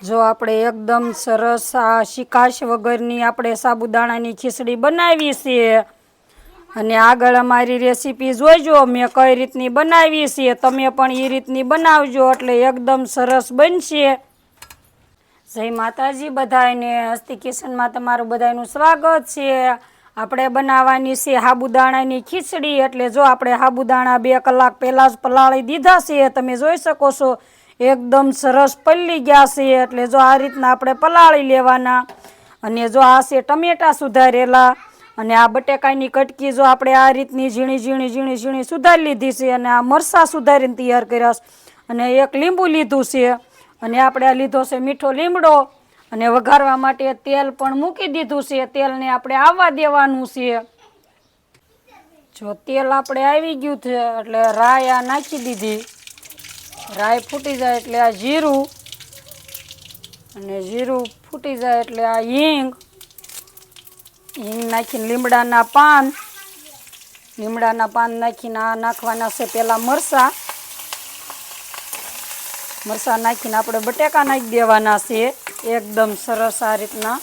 જો આપણે એકદમ સરસ આ શિકાશ વગરની આપણે સાબુદાણાની ખીચડી બનાવી છે અને આગળ અમારી રેસીપી જોઈજો મેં કઈ રીતની બનાવી છે, તમે પણ એ રીતની બનાવજો એટલે એકદમ સરસ બનશે। જય માતાજી બધાને, હસ્તી કિચનમાં તમારું બધાનું સ્વાગત છે। આપણે બનાવવાની છે સાબુદાણાની ખીચડી। એટલે જો આપણે સાબુદાણા 2 કલાક પહેલા જ પલાળી દીધા છે, તમે જોઈ શકો છો એકદમ સરસ પલળી ગયા છે। એટલે જો આ રીતના આપણે પલાળી લેવાના અને જો આ છે ટમેટા સુધારેલા અને આ બટેકાની કટકી જો આપણે આ રીતની ઝીણી ઝીણી સુધારી લીધી છે અને આ મરચાં સુધારીને તૈયાર કર્યા છે અને એક લીંબુ લીધું છે અને આપણે આ લીધો છે મીઠો લીમડો અને વઘારવા માટે તેલ પણ મૂકી દીધું છે। તેલને આપણે આવવા દેવાનું છે। જો તેલ આપણે આવી ગયું છે એટલે રાઈ આ નાખી દીધી। રાઈ ફૂટી જાય એટલે આ જીરું અને જીરું ફૂટી જાય એટલે આ હિંગ નાખીને લીમડાના પાન નાખીને આ નાખવાના છે પેલા મરચાં નાખીને આપણે બટેકા નાખી દેવાના છે એકદમ સરસ આ રીતના।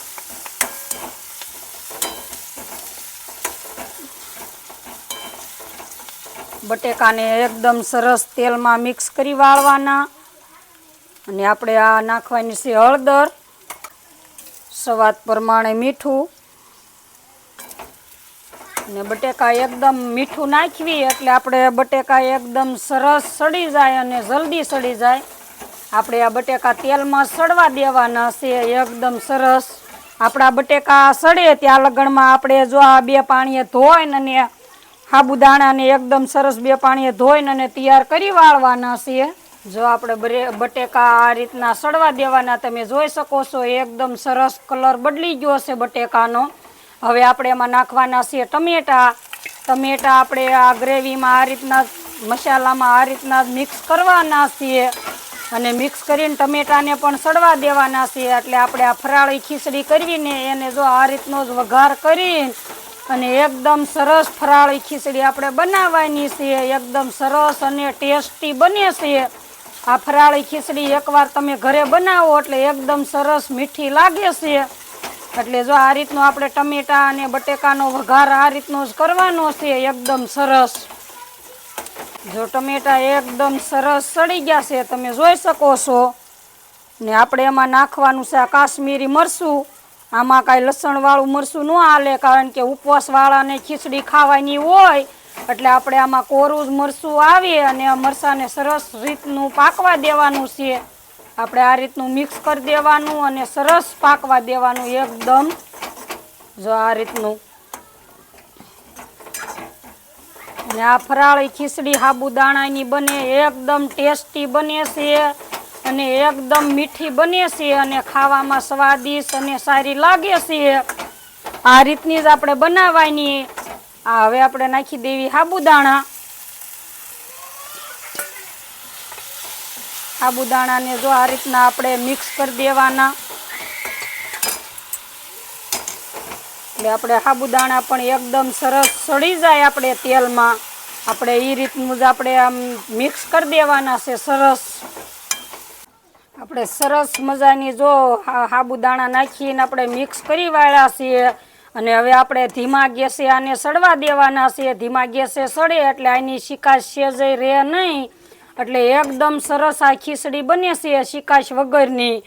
બટેકાને એકદમ સરસ તેલમાં મિક્સ કરી વાળવાના અને આપણે આ નાખવાની છે હળદર, સ્વાદ પ્રમાણે મીઠું અને બટેકા એકદમ મીઠું નાખવી એટલે આપણે બટેકા એકદમ સરસ સડી જાય અને જલ્દી સડી જાય। આપણે આ બટેકા તેલમાં સડવા દેવાના છે એકદમ સરસ। આપણા બટેકા સડે ત્યાં લગણમાં આપણે જો આ 2 પાણીએ ધોઈને અને સાબુદાણાને એકદમ સરસ 2 પાણીએ ધોઈને અને તૈયાર કરી વાળવાના છે। જો આપણે બટેકા આ રીતના સડવા દેવાના, તમે જોઈ શકો છો એકદમ સરસ કલર બદલી ગયો છે બટેકાનો। હવે આપણે એમાં નાખવાના છે ટમેટા આપણે આ ગ્રેવીમાં આ રીતના મસાલામાં આ રીતના મિક્સ કરવાના છે અને મિક્સ કરીને ટમેટાને પણ સડવા દેવાના છે। એટલે આપણે આ ફરાળી ખીચડી કરવીને એને જો આ રીતનો જ વઘાર કરીને અને એકદમ સરસ ફરાળી ખીચડી આપણે બનાવવાની છે। એકદમ સરસ અને ટેસ્ટી બને છે આ ફરાળી ખીચડી। એકવાર તમે ઘરે બનાવો એટલે એકદમ સરસ મીઠી લાગે છે। એટલે જો આ રીતનો આપણે ટમેટા અને બટેકાનો વઘાર આ રીતનો જ કરવાનો છે એકદમ સરસ। જો ટમેટા એકદમ સરસ સડી ગયા છે તમે જોઈ શકો છો ને આપણે એમાં નાખવાનું છે આ કાશ્મીરી મરચું। આમાં કાંઈ લસણવાળું મરચું ન હાલે કારણ કે ઉપવાસવાળાને ખીચડી ખાવાની હોય એટલે આપણે આમાં કોરું જ મરચું આવે અને આ મરચાંને સરસ રીતનું પાકવા દેવાનું છે। આપણે આ રીતનું મિક્સ કરી દેવાનું અને સરસ પાકવા દેવાનું એકદમ જો આ રીતનું। ને આ ફરાળી ખીચડી સાબુદાણાની બને એકદમ ટેસ્ટી બને છે અને એકદમ મીઠી બને છે અને ખાવામાં સ્વાદિષ્ટ અને સારી લાગે છે। આ રીતની જ આપણે બનાવવાની। હવે આપણે નાખી દેવી સાબુદાણાને જો આ રીતના આપણે મિક્સ કરી દેવાના એટલે આપણે સાબુદાણા પણ એકદમ સરસ સડી જાય આપણે તેલમાં। આપણે એ રીતનું જ આપણે આમ મિક્સ કરી દેવાના છે સરસ। આપણે સરસ મજાની જો સાબુદાણા નાખીને આપણે મિક્સ કરી વાળ્યા છીએ અને હવે આપણે ધીમા ગેસે આને સડવા દેવાના છે। ધીમા ગેસે સડે એટલે આની શિકાશ સેજય રહે નહીં એટલે એકદમ સરસ આ ખીચડી બને છે શિકાશ વગરની।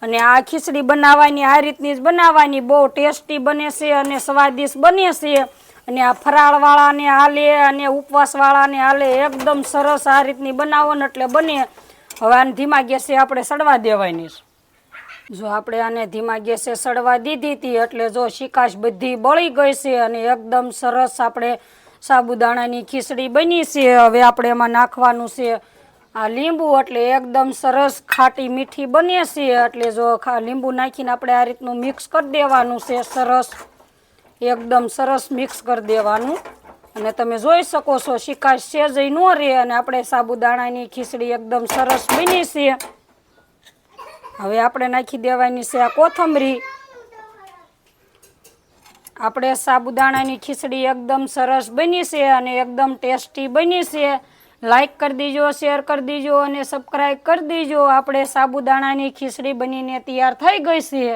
અને આ ખીચડી બનાવવાની આ રીતની જ બનાવવાની, બહુ ટેસ્ટી બને છે અને સ્વાદિષ્ટ બને છે અને આ ફરાળવાળાને હાલે અને ઉપવાસવાળાને હાલે એકદમ સરસ આ રીતની બનાવો ને એટલે બને। હવે આને ધીમા ગેસે આપણે સડવા દેવાની છે। જો આપણે આને ધીમા ગેસે સડવા દીધી હતી એટલે જો શિકાશ બધી બળી ગઈ છે અને એકદમ સરસ આપણે સાબુદાણાની ખીચડી બની છે। હવે આપણે એમાં નાખવાનું છે આ લીંબુ એટલે એકદમ સરસ ખાટી મીઠી બને છે। એટલે જો લીંબુ નાખીને આપણે આ રીતનું મિક્સ કરી દેવાનું છે સરસ એકદમ સરસ મિક્સ કરી દેવાનું અને તમે જોઈ શકો છો શિકાશ સેજય ન રહે અને આપણે સાબુદાણાની ખીચડી એકદમ સરસ બની છે। હવે આપણે નાખી દેવાની છે આ કોથમરી। આપણે સાબુદાણાની ખીચડી એકદમ સરસ બની છે અને એકદમ ટેસ્ટી બની છે લાઈક કરી દીજો, શેર કરી દીજો અને સબસ્ક્રાઈબ કરી દીજો. આપણે સાબુદાણાની ખીચડી બનીને તૈયાર થઈ ગઈ છે.